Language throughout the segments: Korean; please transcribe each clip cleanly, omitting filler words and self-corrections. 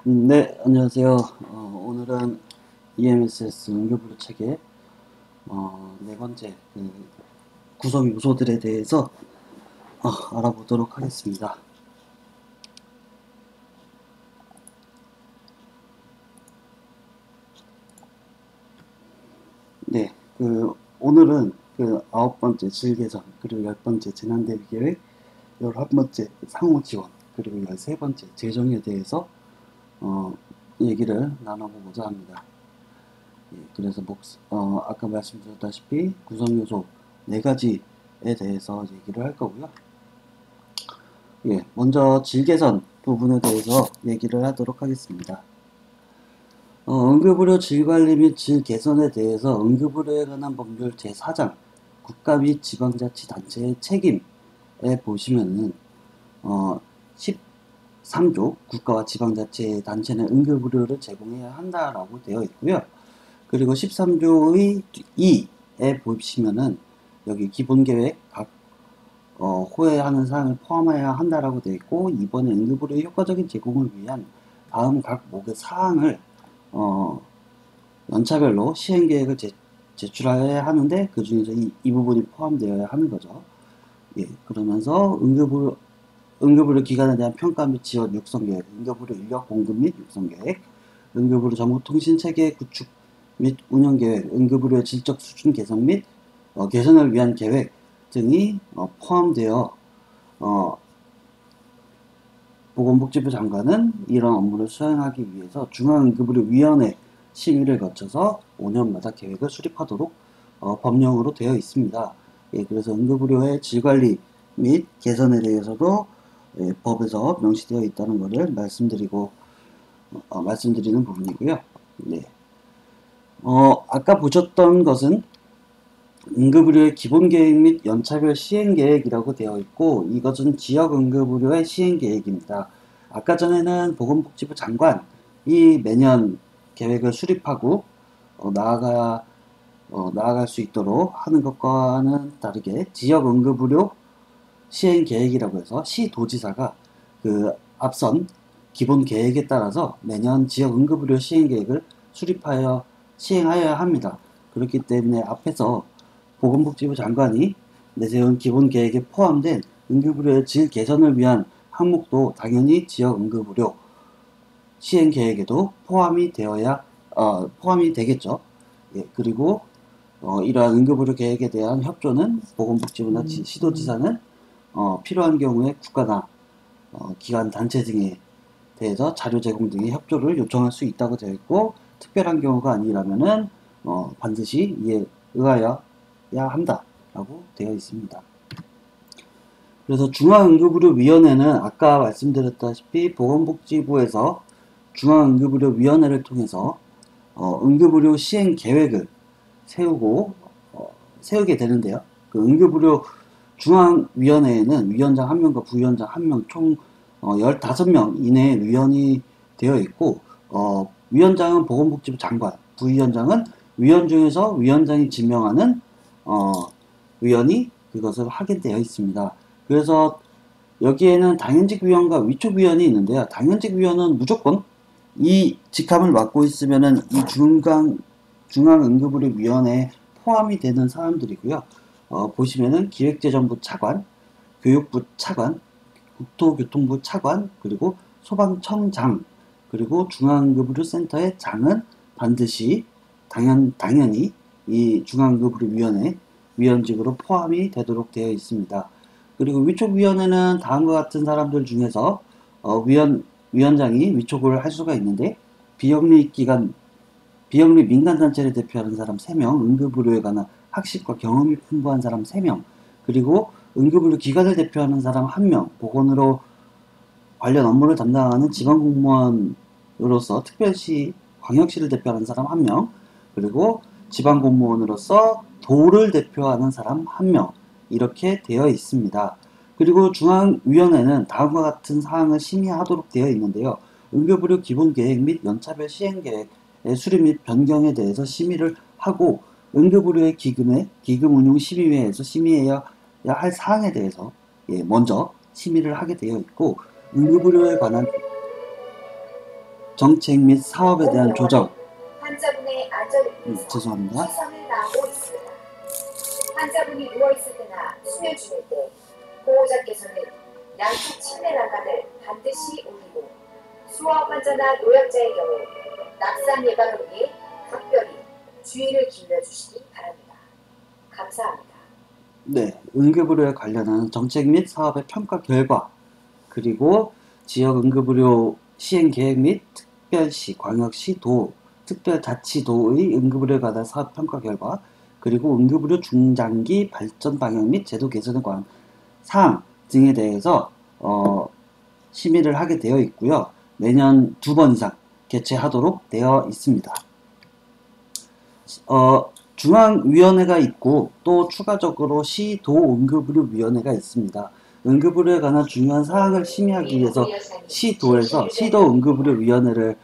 네, 안녕하세요. 오늘은 EMSS 응급의료 체계 네 번째 구성 요소들에 대해서 알아보도록 하겠습니다. 네, 오늘은 아홉 번째 질개선, 그리고 열 번째 재난대비 계획, 11번째 상호 지원, 그리고 13번째 재정에 대해서 얘기를 나눠보고자 합니다. 예, 그래서 아까 말씀드렸다시피 구성 요소 네 가지에 대해서 얘기를 할 거고요. 예, 먼저 질개선 부분에 대해서 얘기를 하도록 하겠습니다. 응급의료 질관리 및 질 개선에 대해서 응급의료에 관한 법률 제4장 국가 및 지방자치단체의 책임에 보시면은 13조 국가와 지방자치단체는 응급의료를 제공해야 한다라고 되어 있고요. 그리고 13조의 2에 보시면은 여기 기본계획 각 호해하는 사항을 포함해야 한다라고 되어 있고, 이번에 응급의료 효과적인 제공을 위한 다음 각 목의 사항을 연차별로 시행계획을 제출해야 하는데, 그 중에서 이 부분이 포함되어야 하는 거죠. 예, 그러면서 응급의료 기관에 대한 평가 및 지원 육성계획, 응급의료 인력 공급 및 육성계획, 응급의료 정보통신체계 구축 및 운영계획, 응급의료 질적 수준 개선 및 개선을 위한 계획 등이 포함되어 보건복지부 장관은 이런 업무를 수행하기 위해서 중앙응급의료위원회 심의를 거쳐서 5년마다 계획을 수립하도록 법령으로 되어 있습니다. 예, 그래서 응급의료의 질관리 및 개선에 대해서도 법에서 명시되어 있다는 것을 말씀드리는 부분이고요. 네. 아까 보셨던 것은 응급의료의 기본계획 및 연차별 시행계획이라고 되어 있고, 이것은 지역응급의료의 시행계획입니다. 아까 전에는 보건복지부 장관이 매년 계획을 수립하고 나아갈 수 있도록 하는 것과는 다르게 지역응급의료 시행계획이라고 해서 시도지사가 앞선 기본계획에 따라서 매년 지역응급의료 시행계획을 수립하여 시행하여야 합니다. 그렇기 때문에 앞에서 보건복지부 장관이 내세운 기본계획에 포함된 응급의료의 질 개선을 위한 항목도 당연히 지역응급의료 시행계획에도 포함이 되겠죠. 예, 그리고 이러한 응급의료 계획에 대한 협조는 보건복지부나 시도지사는 필요한 경우에 국가나 기관 단체 등에 대해서 자료 제공 등의 협조를 요청할 수 있다고 되어 있고, 특별한 경우가 아니라면은 반드시 이에 의하여야 한다라고 되어 있습니다. 그래서 중앙응급의료위원회는 아까 말씀드렸다시피 보건복지부에서 중앙응급의료위원회를 통해서 응급의료 시행 계획을 세우게 되는데요. 그 응급의료 중앙위원회에는 위원장 1명과 부위원장 1명, 총 15명 이내의 위원이 되어 있고, 위원장은 보건복지부 장관, 부위원장은 위원 중에서 위원장이 지명하는 위원이 그것을 하게 되어 있습니다. 그래서 여기에는 당연직 위원과 위촉 위원이 있는데요. 당연직 위원은 무조건 이 직함을 맡고 있으면은 이 중앙응급의료위원회에 포함이 되는 사람들이고요. 보시면은 기획재정부 차관, 교육부 차관, 국토교통부 차관, 그리고 소방청장, 그리고 중앙응급의료센터의 장은 반드시 당연히 이 중앙응급의료위원회 위원직으로 포함이 되도록 되어 있습니다. 그리고 위촉위원회는 다음과 같은 사람들 중에서 위원장이 위촉을 할 수가 있는데, 비영리 민간단체를 대표하는 사람 3명, 응급의료에 관한 학식과 경험이 풍부한 사람 3명, 그리고 응급의료 기관을 대표하는 사람 1명, 보건으로 관련 업무를 담당하는 지방공무원으로서 특별시, 광역시를 대표하는 사람 1명, 그리고 지방공무원으로서 도를 대표하는 사람 1명, 이렇게 되어 있습니다. 그리고 중앙위원회는 다음과 같은 사항을 심의하도록 되어 있는데요. 응급의료 기본계획 및 연차별 시행계획의 수립 및 변경에 대해서 심의를 하고, 응급의료의 기금 운용 심의회에서 심의해야 할 사항에 대해서 먼저 심의를 하게 되어 있고, 응급의료에 관한 정책 및 사업에 대한 조정. 환자분의 안전을 위해서 죄송합니다. 최선을 다하고 있습니다. 환자분이 누워있을 때나 수면 중일 때 보호자께서는 양쪽 침대 난간을 반드시 올리고 수화 환자나 노약자의 경우 낙상 예방을 위해 각별히 주의를 기울여주시기 바랍니다. 감사합니다. 네, 응급의료에 관련한 정책 및 사업의 평가 결과, 그리고 지역 응급의료 시행 계획 및 특별시, 광역시, 도, 특별자치도의 응급의료에 관한 사업 평가 결과, 그리고 응급의료 중장기 발전 방향 및 제도 개선에 관한 사항 등에 대해서 심의를 하게 되어 있고요. 매년 2번 이상 개최하도록 되어 있습니다. 중앙위원회가 있고 또 추가적으로 시도응급의료위원회가 있습니다. 응급의료에 관한 중요한 사항을 심의하기 위해서 시도에서 시도응급의료위원회를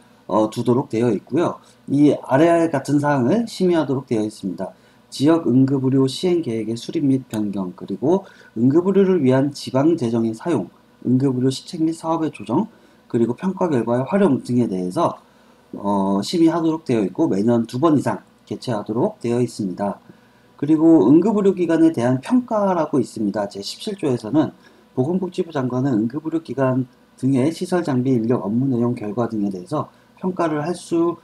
두도록 되어 있고요. 이 아래 같은 사항을 심의하도록 되어 있습니다. 지역 응급의료 시행계획의 수립 및 변경, 그리고 응급의료를 위한 지방재정의 사용, 응급의료 시책 및 사업의 조정, 그리고 평가 결과의 활용 등에 대해서 심의하도록 되어 있고 매년 2번 이상 개최하도록 되어 있습니다. 그리고 응급의료기관에 대한 평가라고 있습니다. 제17조에서는 보건복지부 장관은 응급의료기관 등의 시설 장비, 인력, 업무 내용, 결과 등에 대해서 평가를 할 수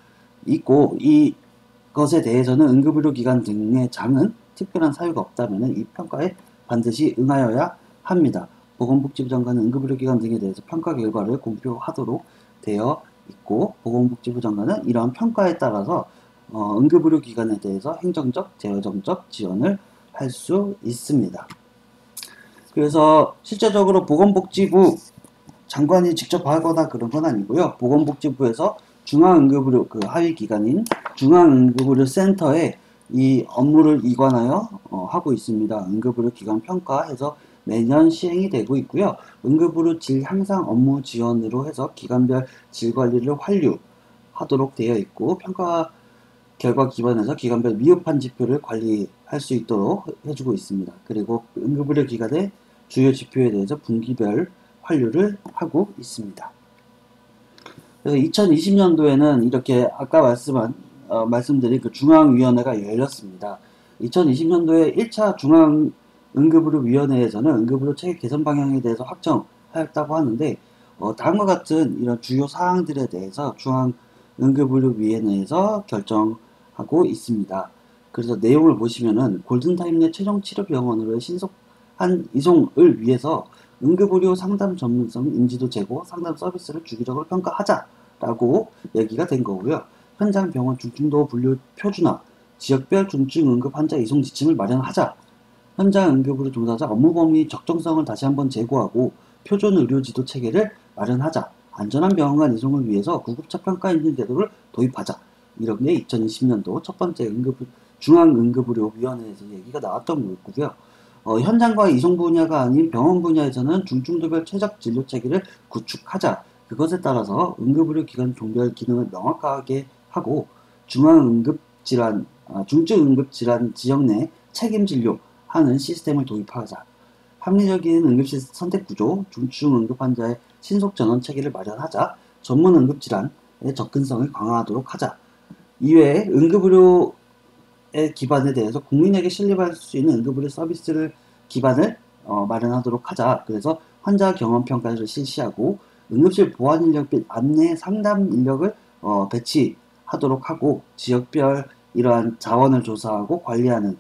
있고, 이것에 대해서는 응급의료기관 등의 장은 특별한 사유가 없다면 이 평가에 반드시 응하여야 합니다. 보건복지부 장관은 응급의료기관 등에 대해서 평가 결과를 공표하도록 되어 있고, 보건복지부 장관은 이러한 평가에 따라서 응급의료기관에 대해서 행정적, 재정적 지원을 할 수 있습니다. 그래서 실제적으로 보건복지부 장관이 직접 하거나 그런 건 아니고요. 보건복지부에서 중앙응급의료 그 하위기관인 중앙응급의료센터에 이 업무를 이관하여 하고 있습니다. 응급의료기관 평가해서 매년 시행이 되고 있고요. 응급의료 질 향상 업무 지원으로 해서 기관별 질 관리를 완료하도록 되어 있고, 평가 결과 기반에서 기관별 미흡한 지표를 관리할 수 있도록 해주고 있습니다. 그리고 응급의료 기관의 주요 지표에 대해서 분기별 환류를 하고 있습니다. 그래서 2020년도에는 이렇게 아까 말씀드린 그 중앙위원회가 열렸습니다. 2020년도에 1차 중앙응급의료위원회에서는 응급의료 체계 개선 방향에 대해서 확정하였다고 하는데, 다음과 같은 이런 주요 사항들에 대해서 중앙응급의료위원회에서 결정하고 있습니다. 그래서 내용을 보시면은 골든타임 내 최종 치료병원으로의 신속한 이송을 위해서 응급의료 상담 전문성 인지도 제고 상담 서비스를 주기적으로 평가하자라고 얘기가 된 거고요. 현장 병원 중증도 분류 표준화, 지역별 중증 응급 환자 이송 지침을 마련하자, 현장 응급의료 종사자 업무 범위 적정성을 다시 한번 제고하고 표준 의료 지도 체계를 마련하자, 안전한 병원 간 이송을 위해서 구급차 평가 인증 제도를 도입하자. 이런 게 2020년도 첫 번째 중앙응급의료위원회에서 얘기가 나왔던 거고요. 현장과 이송 분야가 아닌 병원 분야에서는 중증도별 최적 진료 체계를 구축하자. 그것에 따라서 응급의료기관 종별 기능을 명확하게 하고 중증응급질환 지역 내 책임 진료하는 시스템을 도입하자. 합리적인 응급실 선택구조, 중증응급 환자의 신속 전원 체계를 마련하자. 전문 응급질환의 접근성을 강화하도록 하자. 이외에 응급의료 기반에 대해서 국민에게 신뢰할 수 있는 응급의료 서비스를 기반을 마련하도록 하자. 그래서 환자 경험 평가를 실시하고 응급실 보안 인력 및 안내 상담 인력을 배치하도록 하고 지역별 이러한 자원을 조사하고 관리하는,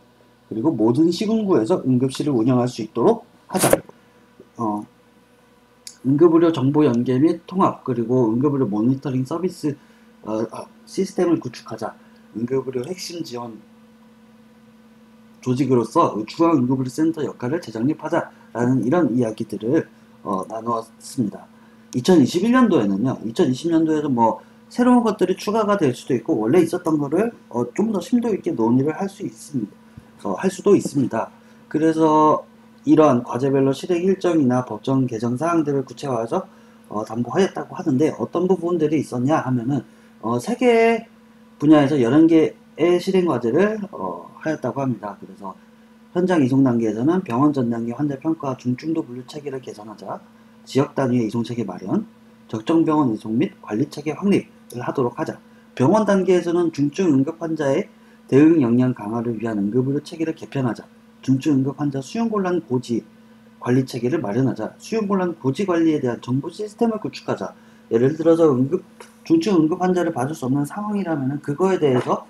그리고 모든 시군구에서 응급실을 운영할 수 있도록 하자. 응급의료 정보 연계 및 통합, 그리고 응급의료 모니터링 서비스 시스템을 구축하자. 응급의료 핵심 지원 조직으로서 중앙응급의료센터 역할을 재정립하자라는 이런 이야기들을 나누었습니다. 2021년도에는요, 2020년도에도 뭐 새로운 것들이 추가가 될 수도 있고 원래 있었던 거를 좀 더 심도 있게 논의를 할 수 있습니다. 할 수도 있습니다. 그래서 이러한 과제별로 실행 일정이나 법정 개정 사항들을 구체화해서 담보하였다고 하는데, 어떤 부분들이 있었냐 하면은 3개 분야에서 11개의 실행 과제를 하였다고 합니다. 그래서 현장 이송 단계에서는 병원 전 단계 환자 평가 중증도 분류 체계를 개선하자, 지역 단위의 이송 체계 마련, 적정 병원 이송 및 관리 체계 확립, 하도록 하자. 병원 단계에서는 중증 응급 환자의 대응 역량 강화를 위한 응급의료 체계를 개편하자. 중증 응급 환자 수용곤란 고지 관리 체계를 마련하자. 수용곤란 고지 관리에 대한 정보 시스템을 구축하자. 예를 들어서 중증 응급 환자를 봐줄 수 없는 상황이라면 그거에 대해서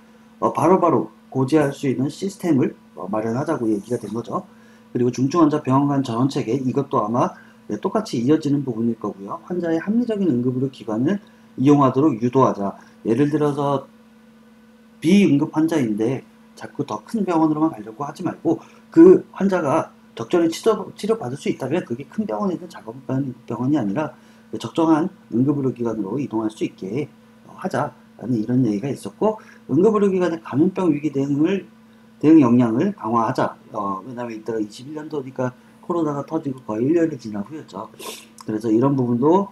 바로바로 고지할 수 있는 시스템을 마련하자고 얘기가 된 거죠. 그리고 중증 환자 병원 간 전원 체계, 이것도 아마 똑같이 이어지는 부분일 거고요. 환자의 합리적인 응급의료 기관을 이용하도록 유도하자. 예를 들어서 비응급 환자인데 자꾸 더 큰 병원으로만 가려고 하지 말고 그 환자가 적절히 치료받을 수 있다면 그게 큰 병원이든 작은 병원이 아니라 적정한 응급의료기관으로 이동할 수 있게 하자라는 이런 얘기가 있었고, 응급의료기관의 감염병 위기 대응 역량을 강화하자. 왜냐하면 이따가 21년도니까 코로나가 터지고 거의 1년이 지난 후였죠. 그래서 이런 부분도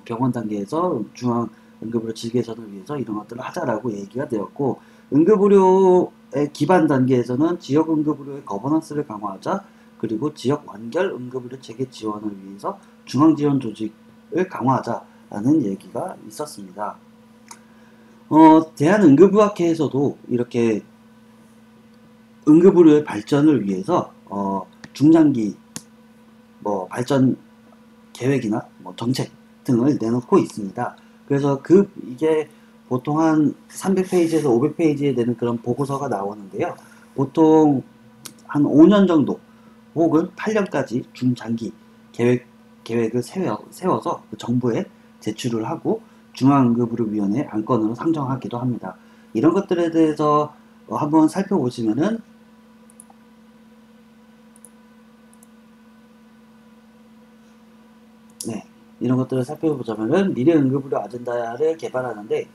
병원 단계에서 중앙 응급의료 질 개선을 위해서 이런 것들을 하자라고 얘기가 되었고, 응급의료의 기반 단계에서는 지역 응급의료의 거버넌스를 강화하자. 그리고 지역 완결 응급의료 체계 지원을 위해서 중앙 지원 조직을 강화하자라는 얘기가 있었습니다. 대한응급의학회에서도 이렇게 응급의료의 발전을 위해서 중장기 발전 계획이나 정책 등을 내놓고 있습니다. 그래서 이게 보통 한 300페이지에서 500페이지에 되는 그런 보고서가 나오는데요. 보통 한 5년 정도 혹은 8년까지 중장기 계획을 세워서 정부에 제출을 하고 중앙응급의료위원회 안건으로 상정하기도 합니다. 이런 것들에 대해서 한번 살펴보시면은 이런 것들을 살펴보자면은 미래 응급의료 아젠다를 개발하는데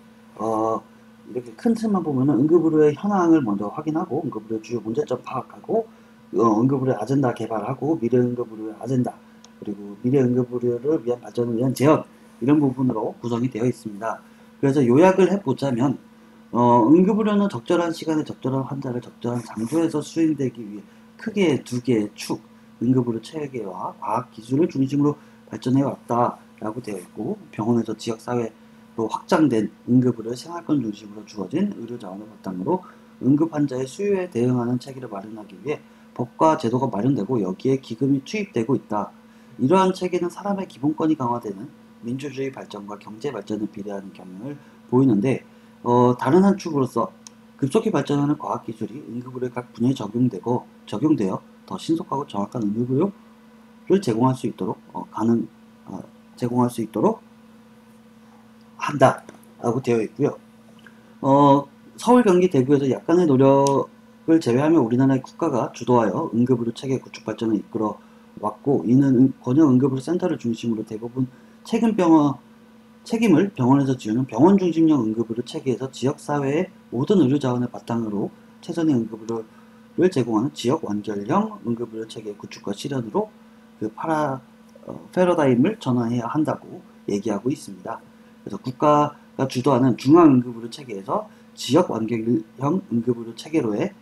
이렇게 큰 틀만 보면은 응급의료의 현황을 먼저 확인하고 응급의료 주요 문제점 파악하고 응급의료 아젠다 개발하고 미래 응급의료의 아젠다 그리고 미래 응급의료를 위한 발전을 위한 제언 이런 부분으로 구성이 되어 있습니다. 그래서 요약을 해보자면 응급의료는 적절한 시간에 적절한 환자를 적절한 장소에서 수행되기 위해 크게 두 개의 축 응급의료 체계와 과학 기술을 중심으로 발전해 왔다라고 되어 있고, 병원에서 지역사회로 확장된 응급의료 생활권 중심으로 주어진 의료자원을 바탕으로 응급 환자의 수요에 대응하는 체계를 마련하기 위해 법과 제도가 마련되고 여기에 기금이 투입되고 있다. 이러한 체계는 사람의 기본권이 강화되는 민주주의 발전과 경제 발전을 비례하는 경향을 보이는데, 다른 한 축으로서 급속히 발전하는 과학기술이 응급의료의 각 분야에 적용되어 더 신속하고 정확한 응급의료를 제공할 수 있도록 제공할 수 있도록 한다라고 되어 있고요. 서울, 경기, 대구에서 약간의 노력을 제외하면 우리나라의 국가가 주도하여 응급의료 체계 구축 발전을 이끌어 왔고, 이는 권역 응급의료 센터를 중심으로 대부분 책임을 병원에서 지우는 병원 중심형 응급의료 체계에서 지역사회의 모든 의료 자원을 바탕으로 최선의 응급의료를 제공하는 지역 완결형 응급의료 체계 구축과 실현으로 패러다임을 전환해야 한다고 얘기하고 있습니다. 그래서 국가가 주도하는 중앙응급의료 체계에서 지역 완결형 응급의료 체계로의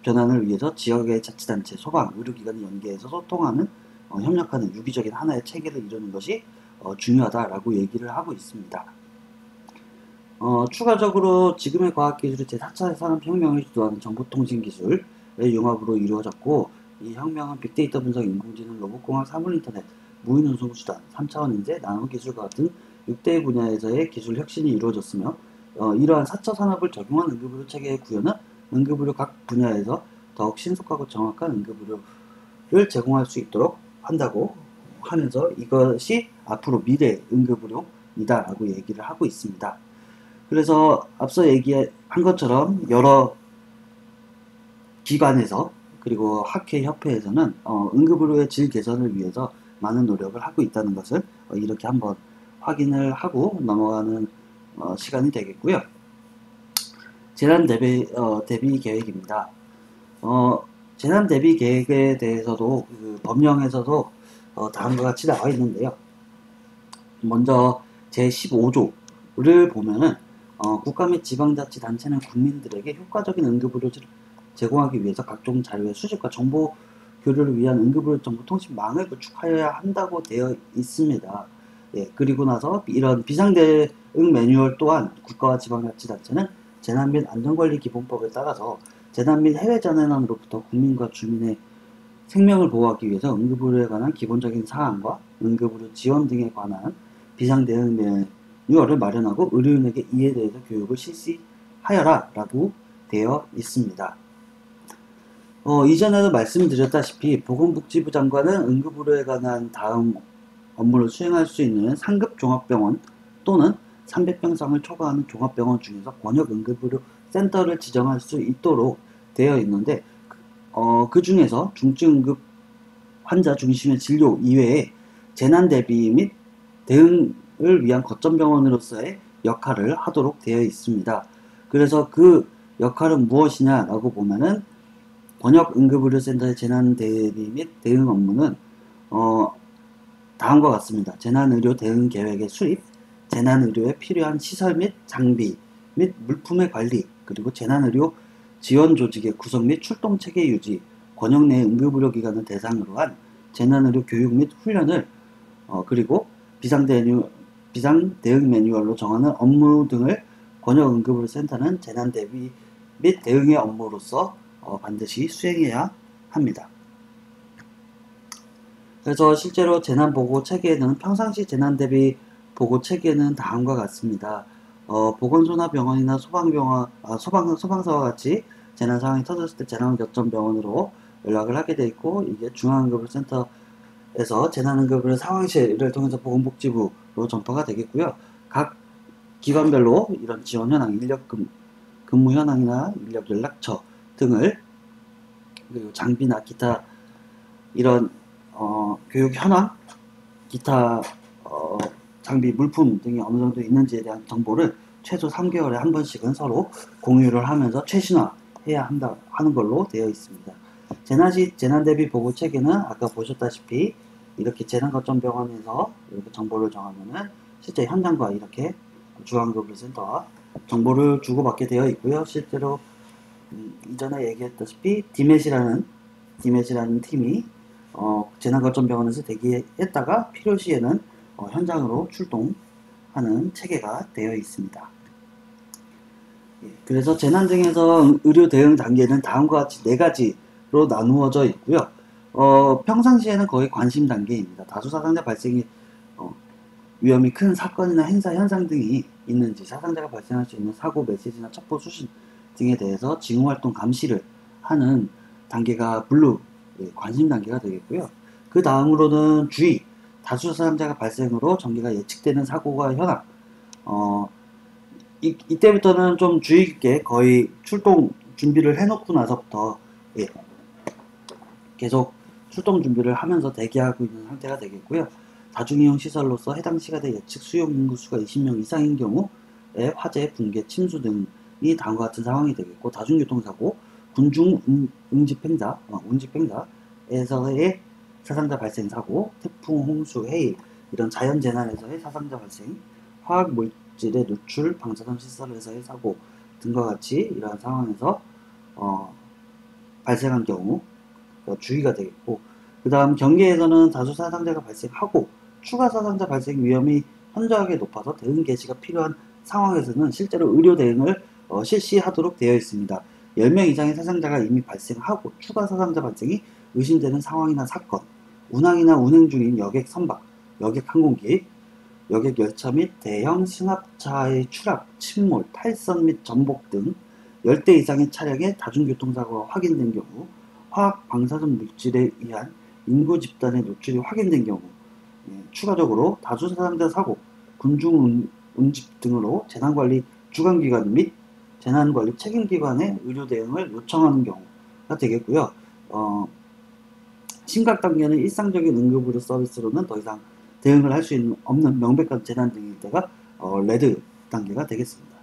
변환을 위해서 지역의 자치단체, 소방, 의료기관이 연계해서 소통하는 협력하는 유기적인 하나의 체계를 이루는 것이 중요하다라고 얘기를 하고 있습니다. 추가적으로 지금의 과학기술이 제4차 산업혁명을 주도하는 정보통신기술의 융합으로 이루어졌고, 이 혁명은 빅데이터 분석, 인공지능, 로봇공학, 사물인터넷, 무인운송수단, 3차원 인재, 나노기술과 같은 6대 분야에서의 기술 혁신이 이루어졌으며, 이러한 4차 산업을 적용한 응급의료 체계의 구현은 응급의료 각 분야에서 더욱 신속하고 정확한 응급의료를 제공할 수 있도록 한다고 하면서 이것이 앞으로 미래 응급의료이다 라고 얘기를 하고 있습니다. 그래서 앞서 얘기한 것처럼 여러 기관에서 그리고 학회, 협회에서는 응급의료의 질 개선을 위해서 많은 노력을 하고 있다는 것을 이렇게 한번 확인을 하고 넘어가는 시간이 되겠고요. 재난 대비 계획입니다. 재난 대비 계획에 대해서도 법령에서도 다음과 같이 나와 있는데요. 먼저 제15조를 보면은 국가 및 지방자치단체는 국민들에게 효과적인 응급의료를 제공하기 위해서 각종 자료의 수집과 정보 교류를 위한 응급의료 정보통신망을 구축하여야 한다고 되어 있습니다. 예, 그리고 나서 이런 비상대응 매뉴얼 또한 국가와 지방자치단체는 재난 및 안전관리 기본법에 따라서 재난 및 해외 재난으로부터 국민과 주민의 생명을 보호하기 위해서 응급의료에 관한 기본적인 사항과 응급의료 지원 등에 관한 비상대응 매뉴얼을 마련하고 의료인에게 이에 대해서 교육을 실시하여라 라고 되어 있습니다. 이전에도 말씀드렸다시피 보건복지부 장관은 응급의료에 관한 다음 업무를 수행할 수 있는 상급 종합병원 또는 300병상을 초과하는 종합병원 중에서 권역 응급의료 센터를 지정할 수 있도록 되어 있는데 그 중에서 중증 응급 환자 중심의 진료 이외에 재난 대비 및 대응을 위한 거점 병원으로서의 역할을 하도록 되어 있습니다. 그래서 그 역할은 무엇이냐라고 보면은 번역 응급의료센터의 재난 대비 및 대응 업무는 다음과 같습니다. 재난의료 대응 계획의 수립, 재난의료에 필요한 시설 및 장비 및 물품의 관리, 그리고 재난의료 지원 조직의 구성 및 출동 체계 유지, 권역 내 응급의료기관을 대상으로 한 재난의료 교육 및 훈련을 그리고 비상대응 매뉴얼로 정하는 업무 등을 권역 응급의료센터는 재난 대비 및 대응의 업무로서 반드시 수행해야 합니다. 그래서 실제로 재난보고 체계는 평상시 재난대비 보고 체계는 다음과 같습니다. 보건소나 병원이나 소방서와 같이 재난 상황이 터졌을 때 재난거점병원으로 연락을 하게 돼 있고, 이게 중앙응급센터에서 재난응급의료 상황실을 통해서 보건복지부로 전파가 되겠고요. 각 기관별로 이런 지원 현황, 인력 근무 현황이나 인력 연락처 등을, 그리고 장비나 기타 이런 교육 현황, 기타 장비, 물품 등이 어느 정도 있는지에 대한 정보를 최소 3개월에 한 번씩은 서로 공유를 하면서 최신화해야 하는 걸로 되어 있습니다. 재난시 재난대비 보고 체계는 아까 보셨다시피 이렇게 재난거점병원에서 이렇게 정보를 정하면은 실제 현장과 이렇게 중앙응급의료센터와 정보를 주고받게 되어 있고요. 실제로 이전에 얘기했다시피 디맷이라는 팀이 재난거점병원에서 대기했다가 필요시에는 현장으로 출동하는 체계가 되어 있습니다. 예, 그래서 재난 등에서 의료 대응 단계는 다음과 같이 4가지로 나누어져 있고요. 평상시에는 거의 관심 단계입니다. 다수 사상자 발생이 위험이 큰 사건이나 행사 현상 등이 있는지, 사상자가 발생할 수 있는 사고, 메시지나 첩보 수신 등에 대해서 징후활동 감시를 하는 단계가 블루, 관심 단계가 되겠고요. 그 다음으로는 주의, 다수 사상자가 발생으로 전개가 예측되는 사고가 현황. 이때부터는 좀 주의 깊게 거의 출동 준비를 해놓고 나서부터 계속 출동 준비를 하면서 대기하고 있는 상태가 되겠고요. 다중이용 시설로서 해당 시간대 예측 수용 인구수가 20명 이상인 경우에 화재, 붕괴, 침수 등이 다음과 같은 상황이 되겠고, 다중교통사고, 군중 운집행사에서의 사상자 발생 사고, 태풍, 홍수, 해일 이런 자연재난에서의 사상자 발생, 화학물질의 누출, 방사선 시설에서의 사고 등과 같이 이러한 상황에서 발생한 경우 주의가 되겠고, 그 다음 경계에서는 다수 사상자가 발생하고 추가 사상자 발생 위험이 현저하게 높아서 대응 개시가 필요한 상황에서는 실제로 의료 대응을 실시하도록 되어 있습니다. 10명 이상의 사상자가 이미 발생하고 추가 사상자 발생이 의심되는 상황이나 사건, 운항이나 운행 중인 여객 선박, 여객 항공기, 여객 열차 및 대형 승합차의 추락, 침몰, 탈선 및 전복 등 10대 이상의 차량의 다중교통사고가 확인된 경우, 화학 방사선 물질에 의한 인구 집단의 노출이 확인된 경우, 추가적으로 다수 사상자 사고, 군중 운집 등으로 재난관리 주관기관 및 재난관리 책임기관의 의료 대응을 요청하는 경우가 되겠고요. 심각 단계는 일상적인 응급의료 서비스로는 더 이상 대응을 할 수 없는 명백한 재난 등일 때가 레드 단계가 되겠습니다.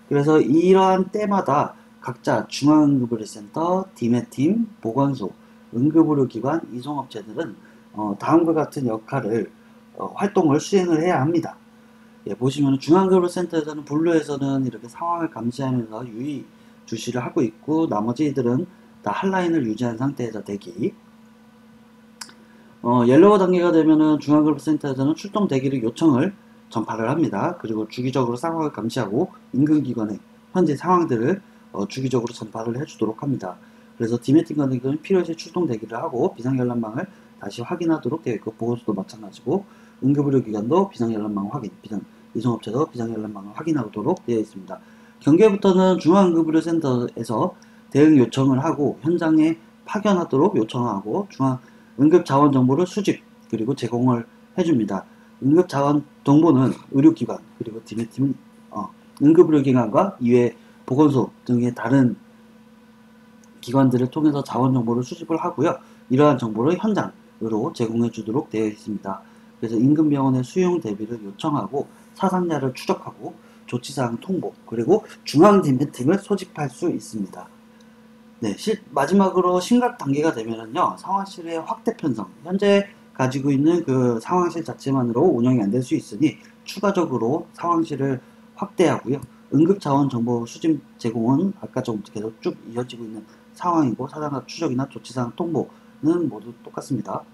그래서 이러한 때마다 각자 중앙응급의료센터, 디맷팀, 보건소, 응급의료기관, 이송업체들은 다음과 같은 역할을 활동을 수행을 해야 합니다. 보시면 중앙응급의료센터에서는 블루에서는 이렇게 상황을 감시하면서 유의 주시를 하고 있고, 나머지들은 다 한라인을 유지한 상태에서 대기. 옐로우 단계가 되면은 중앙급센터에서는 출동 대기를 요청을 전파를 합니다. 그리고 주기적으로 상황을 감시하고 인근기관의 현재 상황들을 주기적으로 전파를 해주도록 합니다. 그래서 디메팅 같은 경우는 필요시 출동 대기를 하고 비상연락망을 다시 확인하도록 되어 있고, 보건소도 마찬가지고 응급의료기관도 비상연락망 확인, 이송업체도 비상연락망을 확인하도록 되어 있습니다. 경계부터는 중앙응급의료센터에서 대응 요청을 하고 현장에 파견하도록 요청하고 중앙 응급자원 정보를 수집 그리고 제공을 해줍니다. 응급자원 정보는 의료기관 그리고 디메팀 응급의료기관과 이외 보건소 등의 다른 기관들을 통해서 자원 정보를 수집을 하고요. 이러한 정보를 현장으로 제공해 주도록 되어 있습니다. 그래서 인근병원의 수용 대비를 요청하고 사상자를 추적하고 조치사항 통보 그리고 중앙 디메팀을 소집할 수 있습니다. 네, 마지막으로 심각 단계가 되면은요, 상황실의 확대 편성. 현재 가지고 있는 그 상황실 자체만으로 운영이 안 될 수 있으니 추가적으로 상황실을 확대하고요. 응급자원 정보 수집 제공은 아까 전부터 계속 쭉 이어지고 있는 상황이고, 사상자 추적이나 조치사항 통보는 모두 똑같습니다.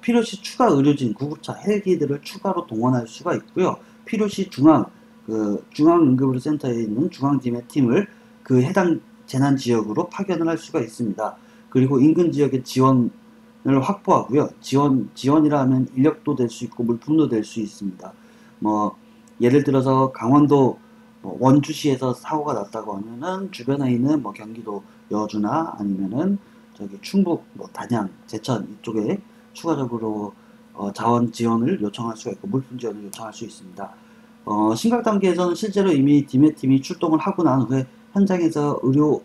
필요시 추가 의료진, 구급차, 헬기들을 추가로 동원할 수가 있고요. 필요시 중앙응급의료센터에 있는 중앙팀의 팀을 그 해당 재난 지역으로 파견을 할 수가 있습니다. 그리고 인근 지역의 지원을 확보하고요. 지원이라 하면 인력도 될 수 있고 물품도 될 수 있습니다. 뭐 예를 들어서 강원도 원주시에서 사고가 났다고 하면은 주변에 있는 뭐 경기도 여주나 아니면은 저기 충북 단양, 제천 이쪽에 추가적으로 자원 지원을 요청할 수가 있고 물품 지원을 요청할 수 있습니다. 심각 단계에서는 실제로 이미 디메팀이 출동을 하고 난 후에 현장에서 의료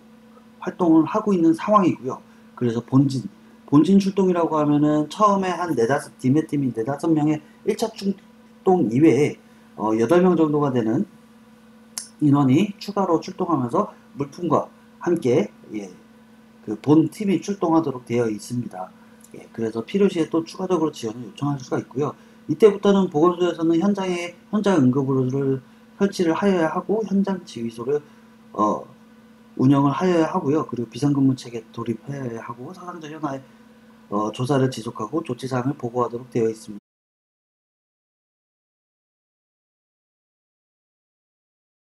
활동을 하고 있는 상황이고요. 그래서 본진 출동이라고 하면은 처음에 한 네다섯, 디메팀이 네다섯 명의 1차 출동 이외에 8명 정도가 되는 인원이 추가로 출동하면서 물품과 함께 그 본 팀이 출동하도록 되어 있습니다. 그래서 필요시에 또 추가적으로 지원을 요청할 수가 있고요. 이때부터는 보건소에서는 현장 응급의료를 설치를 하여야 하고 현장 지휘소를 운영을 하여야 하고요. 그리고 비상근무 체계 돌입해야 하고 사상자 현황의 조사를 지속하고 조치사항을 보고하도록 되어 있습니다.